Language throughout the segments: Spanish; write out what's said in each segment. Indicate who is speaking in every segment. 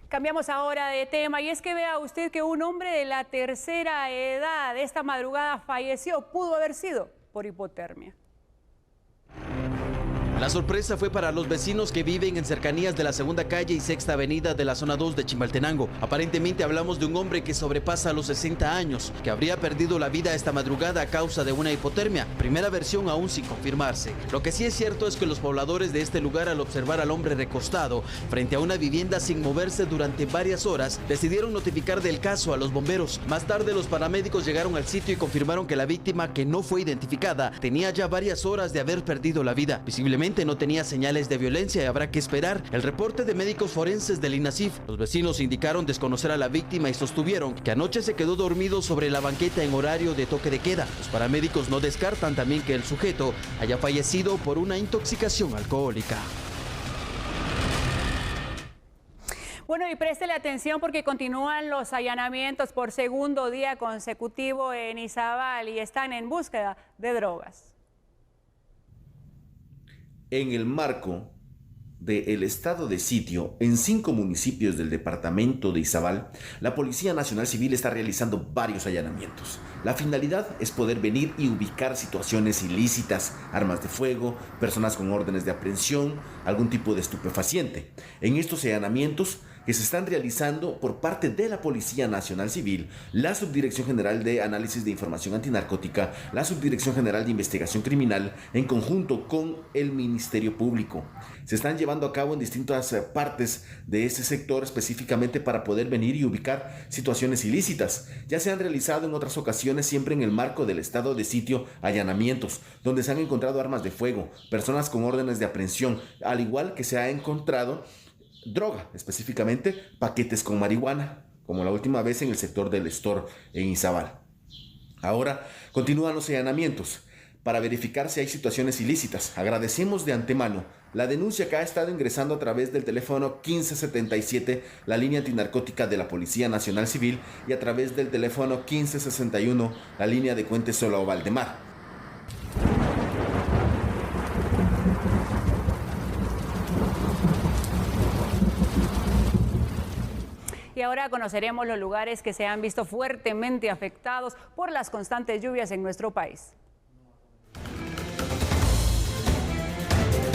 Speaker 1: Cambiamos ahora de tema y es que vea usted que un hombre de la tercera edad esta madrugada falleció, pudo haber sido por hipotermia.
Speaker 2: La sorpresa fue para los vecinos que viven en cercanías de la Segunda Calle y Sexta Avenida de la zona 2 de Chimaltenango. Aparentemente hablamos de un hombre que sobrepasa los 60 años, que habría perdido la vida esta madrugada a causa de una hipotermia. Primera versión aún sin confirmarse. Lo que sí es cierto es que los pobladores de este lugar, al observar al hombre recostado frente a una vivienda sin moverse durante varias horas, decidieron notificar del caso a los bomberos. Más tarde los paramédicos llegaron al sitio y confirmaron que la víctima, que no fue identificada, tenía ya varias horas de haber perdido la vida. Visiblemente no tenía señales de violencia y habrá que esperar el reporte de médicos forenses del INASIF. Los vecinos indicaron desconocer a la víctima y sostuvieron que anoche se quedó dormido sobre la banqueta en horario de toque de queda. Los paramédicos no descartan también que el sujeto haya fallecido por una intoxicación alcohólica.
Speaker 1: Bueno, y préstele atención porque continúan los allanamientos por segundo día consecutivo en Izabal y están en búsqueda de drogas.
Speaker 3: En el marco del estado de sitio en 5 municipios del departamento de Izabal, la Policía Nacional Civil está realizando varios allanamientos. La finalidad es poder venir y ubicar situaciones ilícitas, armas de fuego, personas con órdenes de aprehensión, algún tipo de estupefaciente. En estos allanamientos que se están realizando por parte de la Policía Nacional Civil, la Subdirección General de Análisis de Información Antinarcótica, la Subdirección General de Investigación Criminal, en conjunto con el Ministerio Público. Se están llevando a cabo en distintas partes de ese sector específicamente para poder venir y ubicar situaciones ilícitas. Ya se han realizado en otras ocasiones, siempre en el marco del estado de sitio, allanamientos, donde se han encontrado armas de fuego, personas con órdenes de aprehensión, al igual que se ha encontrado droga, específicamente paquetes con marihuana, como la última vez en el sector del Store en Izabal. Ahora continúan los allanamientos para verificar si hay situaciones ilícitas. Agradecemos de antemano la denuncia que ha estado ingresando a través del teléfono 1577, la línea antinarcótica de la Policía Nacional Civil, y a través del teléfono 1561, la línea de Cuentesola o Valdemar.
Speaker 1: Y ahora conoceremos los lugares que se han visto fuertemente afectados por las constantes lluvias en nuestro país.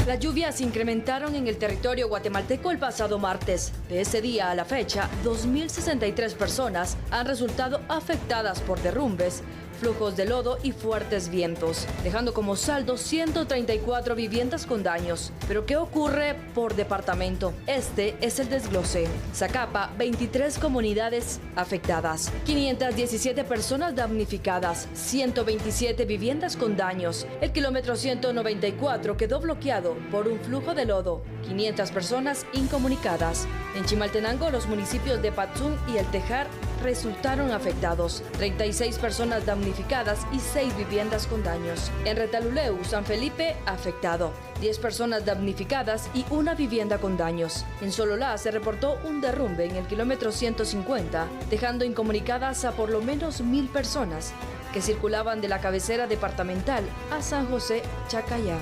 Speaker 4: Las lluvias se incrementaron en el territorio guatemalteco el pasado martes. De ese día a la fecha, 2.063 personas han resultado afectadas por derrumbes, flujos de lodo y fuertes vientos, dejando como saldo 134 viviendas con daños. Pero ¿qué ocurre por departamento? Este es el desglose. Zacapa, 23 comunidades afectadas, 517 personas damnificadas, 127 viviendas con daños. El kilómetro 194 quedó bloqueado por un flujo de lodo, 500 personas incomunicadas. En Chimaltenango, los municipios de Patzún y El Tejar resultaron afectados, 36 personas damnificadas y 6 viviendas con daños. En Retaluleu, San Felipe, afectado, 10 personas damnificadas y una vivienda con daños. En Sololá se reportó un derrumbe en el kilómetro 150, dejando incomunicadas a por lo menos 1.000 personas que circulaban de la cabecera departamental a San José, Chacayá.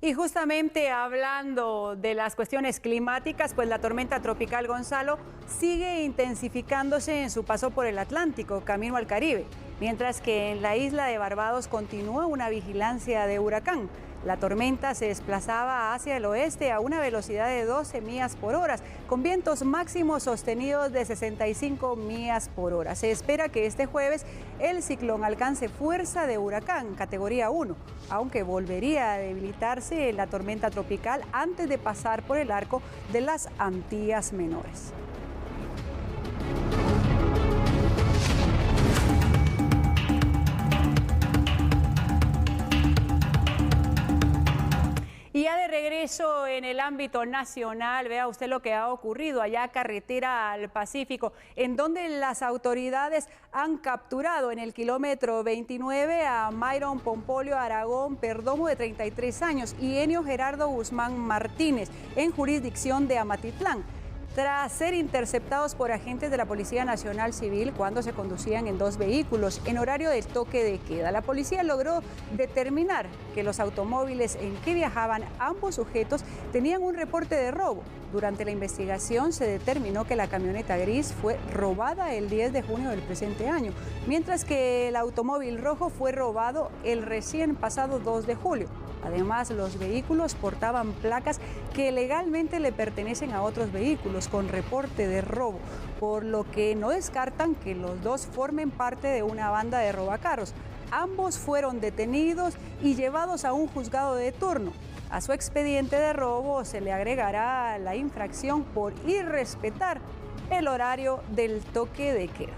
Speaker 1: Y justamente hablando de las cuestiones climáticas, pues la tormenta tropical Gonzalo sigue intensificándose en su paso por el Atlántico, camino al Caribe, mientras que en la isla de Barbados continúa una vigilancia de huracán. La tormenta se desplazaba hacia el oeste a una velocidad de 12 millas por hora, con vientos máximos sostenidos de 65 millas por hora. Se espera que este jueves el ciclón alcance fuerza de huracán, categoría 1, aunque volvería a debilitarse en la tormenta tropical antes de pasar por el arco de las Antillas Menores. Y ya de regreso en el ámbito nacional, vea usted lo que ha ocurrido allá carretera al Pacífico, en donde las autoridades han capturado en el kilómetro 29 a Myron Pompolio Aragón Perdomo, de 33 años, y Enio Gerardo Guzmán Martínez, en jurisdicción de Amatitlán. tras ser interceptados por agentes de la Policía Nacional Civil cuando se conducían en dos vehículos en horario de toque de queda. La policía logró determinar que los automóviles en que viajaban ambos sujetos tenían un reporte de robo. Durante la investigación se determinó que la camioneta gris fue robada el 10 de junio del presente año, mientras que el automóvil rojo fue robado el recién pasado 2 de julio. Además, los vehículos portaban placas que legalmente le pertenecen a otros vehículos con reporte de robo, por lo que no descartan que los dos formen parte de una banda de robacarros. Ambos fueron detenidos y llevados a un juzgado de turno. A su expediente de robo se le agregará la infracción por irrespetar el horario del toque de queda.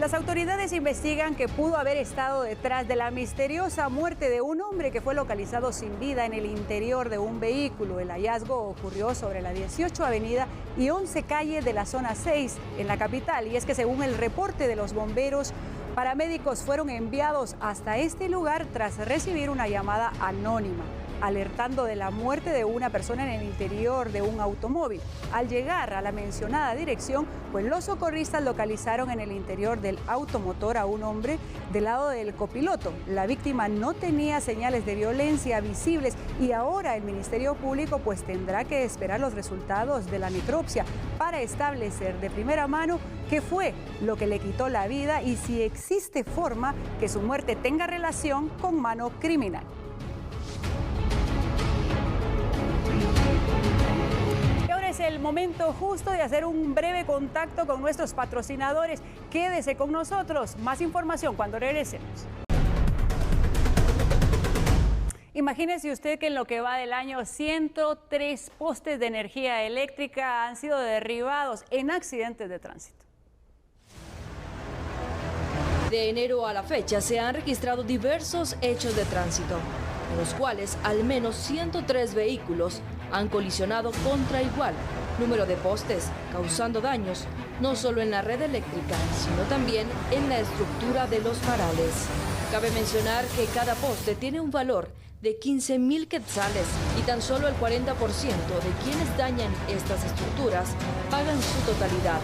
Speaker 1: Las autoridades investigan que pudo haber estado detrás de la misteriosa muerte de un hombre que fue localizado sin vida en el interior de un vehículo. El hallazgo ocurrió sobre la 18 Avenida y 11 Calle de la zona 6 en la capital. Y es que según el reporte de los bomberos, paramédicos fueron enviados hasta este lugar tras recibir una llamada anónima, alertando de la muerte de una persona en el interior de un automóvil. Al llegar a la mencionada dirección, pues los socorristas localizaron en el interior del automotor a un hombre del lado del copiloto. La víctima no tenía señales de violencia visibles y ahora el Ministerio Público pues tendrá que esperar los resultados de la necropsia para establecer de primera mano qué fue lo que le quitó la vida y si existe forma que su muerte tenga relación con mano criminal. Es el momento justo de hacer un breve contacto con nuestros patrocinadores. Quédese con nosotros. Más información cuando regresemos. Imagínese usted que en lo que va del año 103 postes de energía eléctrica han sido derribados en accidentes de tránsito.
Speaker 4: De enero a la fecha se han registrado diversos hechos de tránsito, en los cuales al menos 103 vehículos han colisionado contra igual número de postes, causando daños no solo en la red eléctrica, sino también en la estructura de los farales. Cabe mencionar que cada poste tiene un valor de 15.000 quetzales y tan solo el 40% de quienes dañan estas estructuras pagan su totalidad.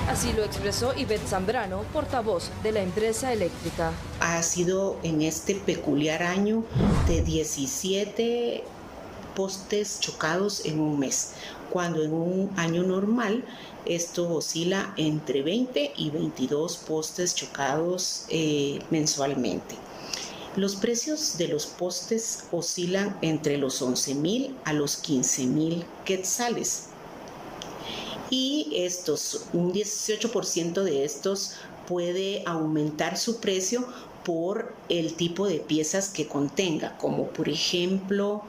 Speaker 4: Así lo expresó Ivette Zambrano, portavoz de la empresa eléctrica.
Speaker 5: Ha sido en este peculiar año de 17 postes chocados en un mes, cuando en un año normal esto oscila entre 20 y 22 postes chocados mensualmente. Los precios de los postes oscilan entre los 11.000 a los 15.000 quetzales. Y un 18% de estos puede aumentar su precio por el tipo de piezas que contenga, como por ejemplo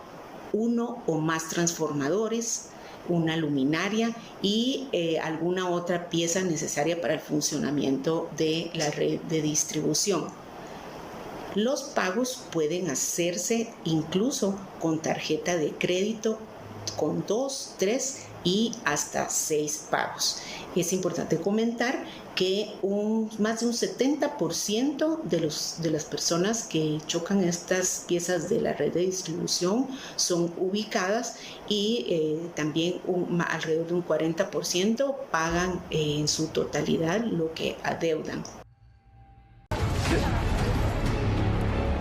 Speaker 5: uno o más transformadores, una luminaria y alguna otra pieza necesaria para el funcionamiento de la red de distribución. Los pagos pueden hacerse incluso con tarjeta de crédito con 2, 3 y hasta 6 pagos. Es importante comentar que más de un 70% de las personas que chocan estas piezas de la red de distribución son ubicadas y también alrededor de un 40% pagan en su totalidad lo que adeudan.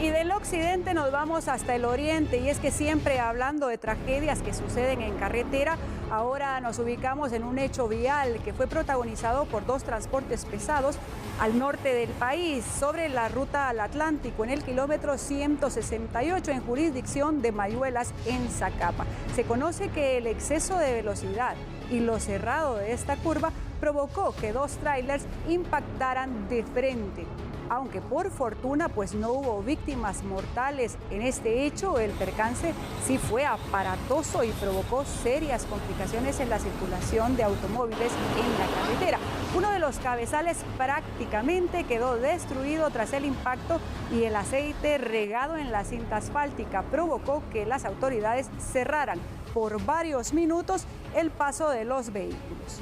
Speaker 1: Y del occidente nos vamos hasta el oriente, y es que siempre hablando de tragedias que suceden en carretera, ahora nos ubicamos en un hecho vial que fue protagonizado por dos transportes pesados al norte del país, sobre la ruta al Atlántico, en el kilómetro 168, en jurisdicción de Mayuelas, en Zacapa. Se conoce que el exceso de velocidad y lo cerrado de esta curva provocó que dos tráilers impactaran de frente. Aunque por fortuna pues no hubo víctimas mortales en este hecho, el percance sí fue aparatoso y provocó serias complicaciones en la circulación de automóviles en la carretera. Uno de los cabezales prácticamente quedó destruido tras el impacto y el aceite regado en la cinta asfáltica provocó que las autoridades cerraran por varios minutos el paso de los vehículos.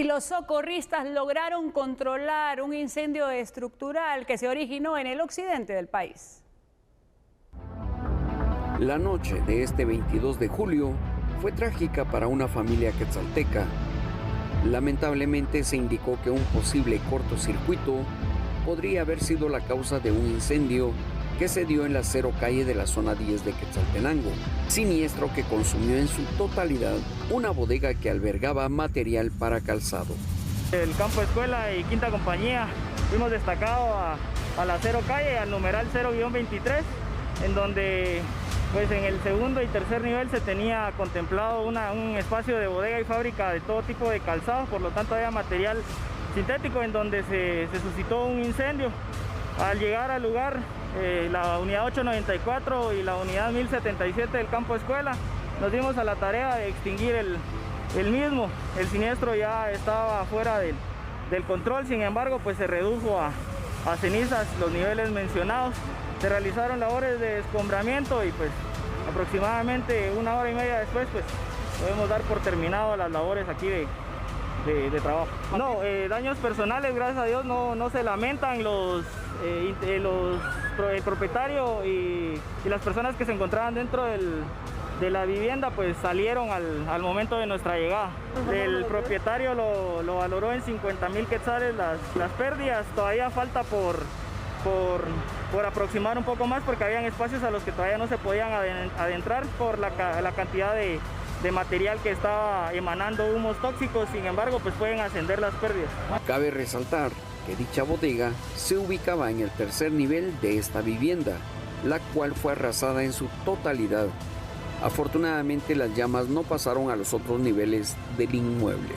Speaker 1: los socorristas lograron controlar un incendio estructural que se originó en el occidente del país.
Speaker 6: La noche de este 22 de julio fue trágica para una familia quetzalteca. Lamentablemente se indicó que un posible cortocircuito podría haber sido la causa de un incendio que se dio en la 0 calle de la zona 10 de Quetzaltenango, siniestro que consumió en su totalidad una bodega que albergaba material para calzado.
Speaker 7: El campo escuela y quinta compañía fuimos destacados a la 0 calle, al numeral 0-23, en donde pues en el segundo y tercer nivel se tenía contemplado un espacio de bodega y fábrica de todo tipo de calzado, por lo tanto había material sintético en donde se suscitó un incendio. Al llegar al lugar, la unidad 894 y la unidad 1077 del campo escuela nos dimos a la tarea de extinguir el mismo. El siniestro ya estaba fuera del control, sin embargo pues se redujo a cenizas los niveles mencionados. Se realizaron labores de escombramiento y pues aproximadamente 1 hora y media después pues podemos dar por terminado las labores aquí de trabajo. No, daños personales, gracias a Dios, no se lamentan. El propietario y las personas que se encontraban dentro de la vivienda pues salieron al momento de nuestra llegada. El propietario lo valoró en 50,000 quetzales las pérdidas. Todavía falta por aproximar un poco más porque habían espacios a los que todavía no se podían adentrar por la cantidad de material que estaba emanando humos tóxicos. Sin embargo pues pueden ascender las pérdidas.
Speaker 6: Cabe resaltar que dicha bodega se ubicaba en el tercer nivel de esta vivienda, la cual fue arrasada en su totalidad. Afortunadamente las llamas no pasaron a los otros niveles del inmueble.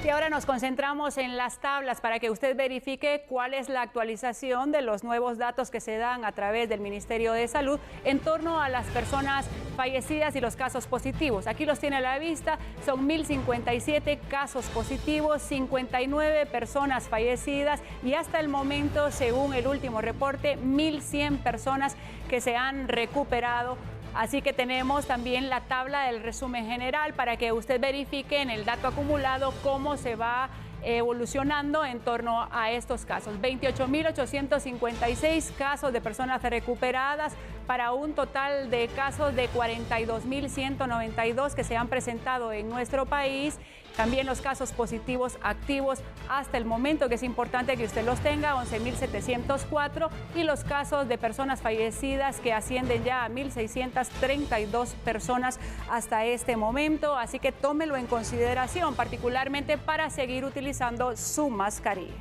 Speaker 1: Y ahora nos concentramos en las tablas para que usted verifique cuál es la actualización de los nuevos datos que se dan a través del Ministerio de Salud en torno a las personas fallecidas y los casos positivos. Aquí los tiene a la vista, son 1.057 casos positivos, 59 personas fallecidas y hasta el momento, según el último reporte, 1.100 personas que se han recuperado. Así que tenemos también la tabla del resumen general para que usted verifique en el dato acumulado cómo se va evolucionando en torno a estos casos. 28.856 casos de personas recuperadas para un total de casos de 42.192 que se han presentado en nuestro país. También los casos positivos activos hasta el momento, que es importante que usted los tenga, 11.704, y los casos de personas fallecidas que ascienden ya a 1.632 personas hasta este momento. Así que tómelo en consideración, particularmente para seguir utilizando su mascarilla.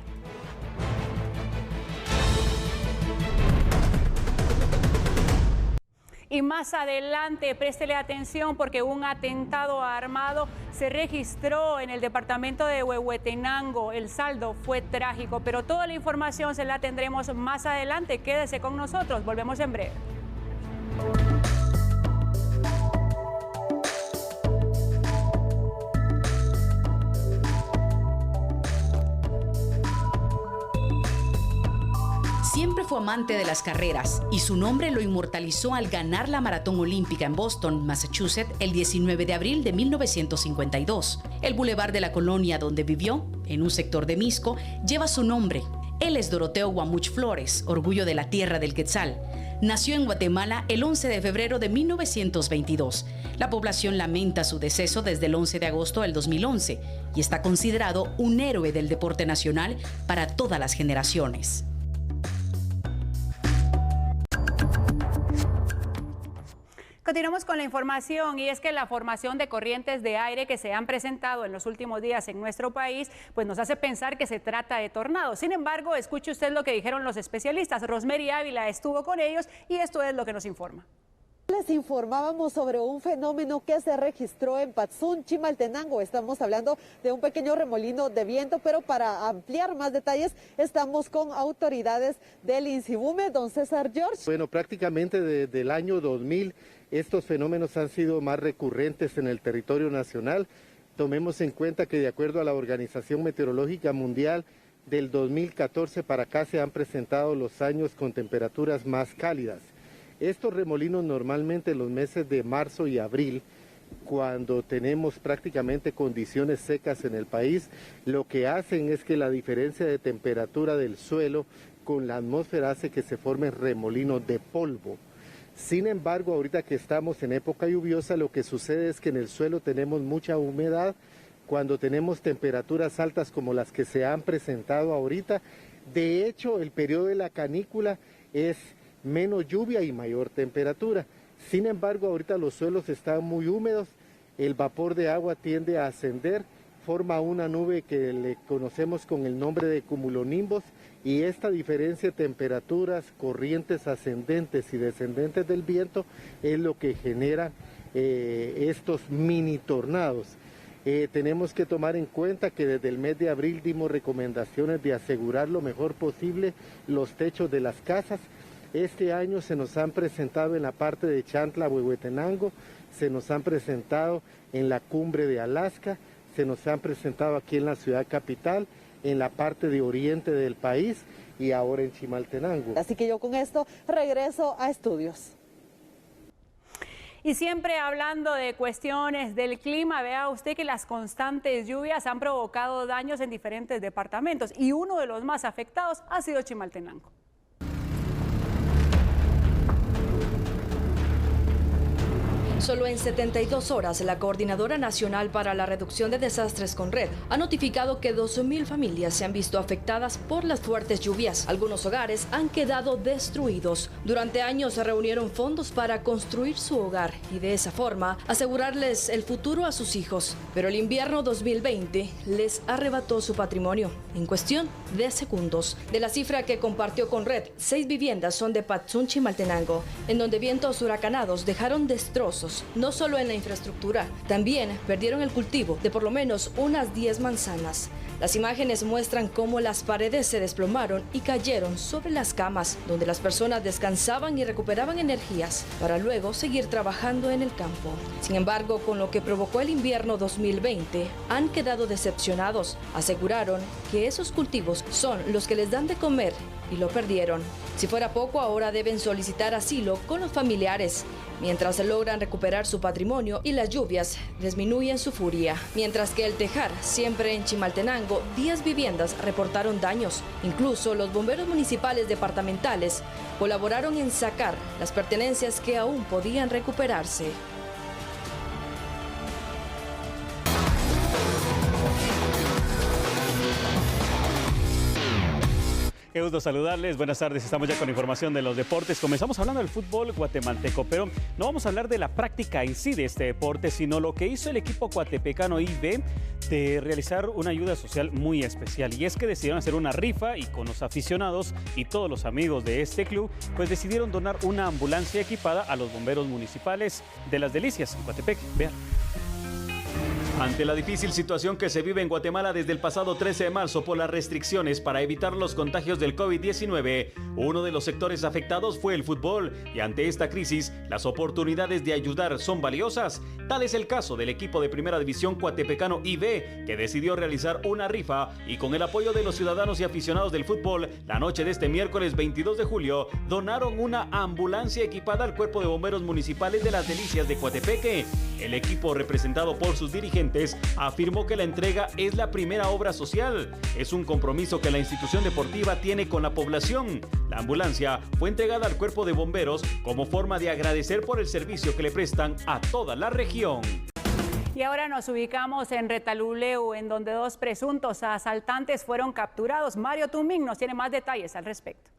Speaker 1: Y más adelante, préstele atención porque un atentado armado se registró en el departamento de Huehuetenango. El saldo fue trágico, pero toda la información se la tendremos más adelante. Quédese con nosotros, volvemos en breve.
Speaker 8: Siempre fue amante de las carreras y su nombre lo inmortalizó al ganar la maratón olímpica en Boston, Massachusetts, el 19 de abril de 1952. El bulevar de la colonia donde vivió, en un sector de Misco, lleva su nombre. Él es Doroteo Guamuch Flores, orgullo de la tierra del Quetzal. Nació en Guatemala el 11 de febrero de 1922. La población lamenta su deceso desde el 11 de agosto del 2011 y está considerado un héroe del deporte nacional para todas las generaciones.
Speaker 1: Continuamos con la información y es que la formación de corrientes de aire que se han presentado en los últimos días en nuestro país pues nos hace pensar que se trata de tornados. Sin embargo, escuche usted lo que dijeron los especialistas. Rosemary Ávila estuvo con ellos y esto es lo que nos informa.
Speaker 9: Les informábamos sobre un fenómeno que se registró en Patzún, Chimaltenango. Estamos hablando de un pequeño remolino de viento, pero para ampliar más detalles estamos con autoridades del INSIBUME. Don César George.
Speaker 10: Bueno, prácticamente desde el año 2000 estos fenómenos han sido más recurrentes en el territorio nacional. Tomemos en cuenta que de acuerdo a la Organización Meteorológica Mundial, del 2014 para acá se han presentado los años con temperaturas más cálidas. Estos remolinos normalmente en los meses de marzo y abril, cuando tenemos prácticamente condiciones secas en el país, lo que hacen es que la diferencia de temperatura del suelo con la atmósfera hace que se formen remolinos de polvo. Sin embargo, ahorita que estamos en época lluviosa, lo que sucede es que en el suelo tenemos mucha humedad. Cuando tenemos temperaturas altas como las que se han presentado ahorita, de hecho el periodo de la canícula es menos lluvia y mayor temperatura. Sin embargo, ahorita los suelos están muy húmedos, el vapor de agua tiende a ascender, forma una nube que le conocemos con el nombre de cumulonimbos, y esta diferencia de temperaturas, corrientes ascendentes y descendentes del viento es lo que genera estos mini tornados. Tenemos que tomar en cuenta que desde el mes de abril dimos recomendaciones de asegurar lo mejor posible los techos de las casas. Este año se nos han presentado en la parte de Chantla, Huehuetenango, se nos han presentado en la cumbre de Alaska, se nos han presentado aquí en la ciudad capital, en la parte de oriente del país y ahora en Chimaltenango.
Speaker 9: Así que yo con esto regreso a estudios.
Speaker 1: Y siempre hablando de cuestiones del clima, vea usted que las constantes lluvias han provocado daños en diferentes departamentos y uno de los más afectados ha sido Chimaltenango.
Speaker 4: Solo en 72 horas, la Coordinadora Nacional para la Reducción de Desastres CONRED ha notificado que 12.000 familias se han visto afectadas por las fuertes lluvias. Algunos hogares han quedado destruidos. Durante años se reunieron fondos para construir su hogar y de esa forma asegurarles el futuro a sus hijos. Pero el invierno 2020 les arrebató su patrimonio en cuestión de segundos. De la cifra que compartió CONRED, 6 viviendas son de Patzún, Chimaltenango, en donde vientos huracanados dejaron destrozos no solo en la infraestructura, también perdieron el cultivo de por lo menos unas 10 manzanas. Las imágenes muestran cómo las paredes se desplomaron y cayeron sobre las camas, donde las personas descansaban y recuperaban energías para luego seguir trabajando en el campo. Sin embargo, con lo que provocó el invierno 2020, han quedado decepcionados. Aseguraron que esos cultivos son los que les dan de comer y lo perdieron. Si fuera poco, ahora deben solicitar asilo con los familiares, mientras logran recuperar su patrimonio y las lluvias disminuyen su furia. Mientras que el Tejar, siempre en Chimaltenango, 10 viviendas reportaron daños. Incluso los bomberos municipales departamentales colaboraron en sacar las pertenencias que aún podían recuperarse.
Speaker 11: Qué gusto saludarles, buenas tardes, estamos ya con información de los deportes. Comenzamos hablando del fútbol guatemalteco, pero no vamos a hablar de la práctica en sí de este deporte, sino lo que hizo el equipo coatepecano IB de realizar una ayuda social muy especial. Y es que decidieron hacer una rifa y con los aficionados y todos los amigos de este club, pues decidieron donar una ambulancia equipada a los bomberos municipales de Las Delicias en Coatepec. Vean. Ante la difícil situación que se vive en Guatemala desde el pasado 13 de marzo por las restricciones para evitar los contagios del COVID-19, uno de los sectores afectados fue el fútbol, y ante esta crisis, las oportunidades de ayudar son valiosas. Tal es el caso del equipo de Primera División Coatepecano IB, que decidió realizar una rifa y con el apoyo de los ciudadanos y aficionados del fútbol, la noche de este miércoles 22 de julio, donaron una ambulancia equipada al Cuerpo de Bomberos Municipales de Las Delicias de Coatepeque. El equipo, representado por sus dirigentes, afirmó que la entrega es la primera obra social. Es un compromiso que la institución deportiva tiene con la población. La ambulancia fue entregada al Cuerpo de Bomberos como forma de agradecer por el servicio que le prestan a toda la región.
Speaker 1: Y ahora nos ubicamos en Retaluleu, en donde 2 presuntos asaltantes fueron capturados. Mario Tumín nos tiene más detalles al respecto.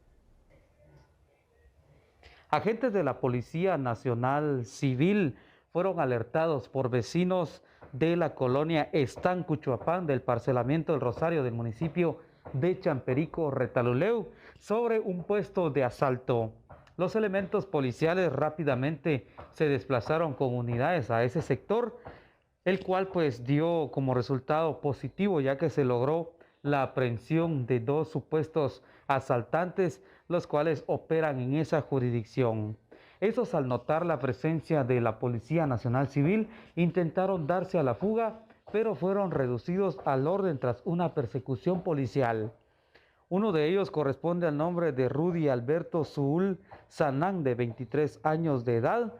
Speaker 12: Agentes de la Policía Nacional Civil fueron alertados por vecinos de la colonia Estancuchuapán del parcelamiento del Rosario del municipio de Champerico, Retaluleu, sobre un puesto de asalto. Los elementos policiales rápidamente se desplazaron con unidades a ese sector, el cual pues dio como resultado positivo, ya que se logró la aprehensión de 2 supuestos asaltantes, los cuales operan en esa jurisdicción. Estos, al notar la presencia de la Policía Nacional Civil, intentaron darse a la fuga, pero fueron reducidos al orden tras una persecución policial. Uno de ellos corresponde al nombre de Rudy Alberto Zuul Sanán, de 23 años de edad,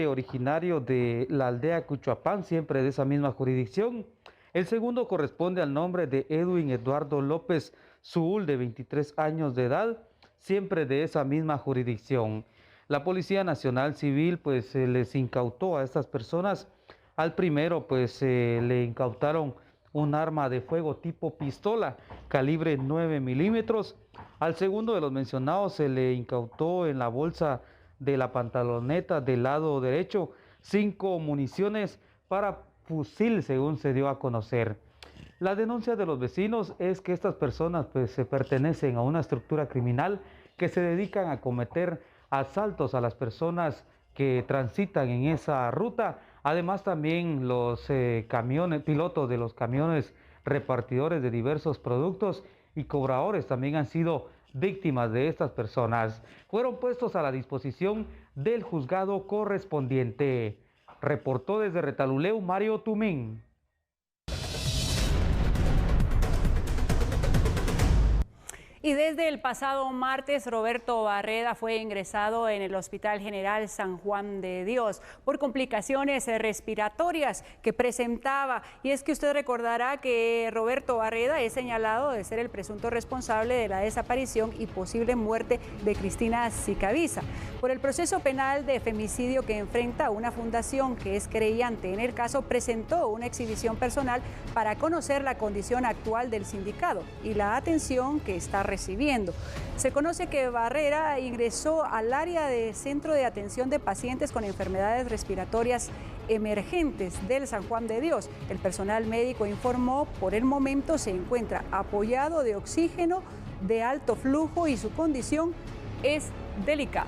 Speaker 12: originario de la aldea Cuchuapán, siempre de esa misma jurisdicción. El segundo corresponde al nombre de Edwin Eduardo López Zuul, de 23 años de edad, siempre de esa misma jurisdicción. La Policía Nacional Civil pues les incautó a estas personas. Al primero pues le incautaron un arma de fuego tipo pistola, calibre 9 milímetros. Al segundo de los mencionados se le incautó en la bolsa de la pantaloneta del lado derecho 5 municiones para fusil, según se dio a conocer. La denuncia de los vecinos es que estas personas pues se pertenecen a una estructura criminal que se dedican a cometer asaltos a las personas que transitan en esa ruta. Además también los pilotos de los camiones repartidores de diversos productos y cobradores también han sido víctimas de estas personas. Fueron puestos a la disposición del juzgado correspondiente. Reportó desde Retaluleu Mario Tumín.
Speaker 1: Y desde el pasado martes, Roberto Barreda fue ingresado en el Hospital General San Juan de Dios por complicaciones respiratorias que presentaba. Y es que usted recordará que Roberto Barreda es señalado de ser el presunto responsable de la desaparición y posible muerte de Cristina Sicavisa. Por el proceso penal de femicidio que enfrenta, una fundación que es creyente en el caso presentó una exhibición personal para conocer la condición actual del sindicado y la atención que está recibiendo. Se conoce que Barrera ingresó al área de Centro de Atención de Pacientes con Enfermedades Respiratorias Emergentes del San Juan de Dios. El personal médico informó, por el momento se encuentra apoyado de oxígeno de alto flujo y su condición es delicada.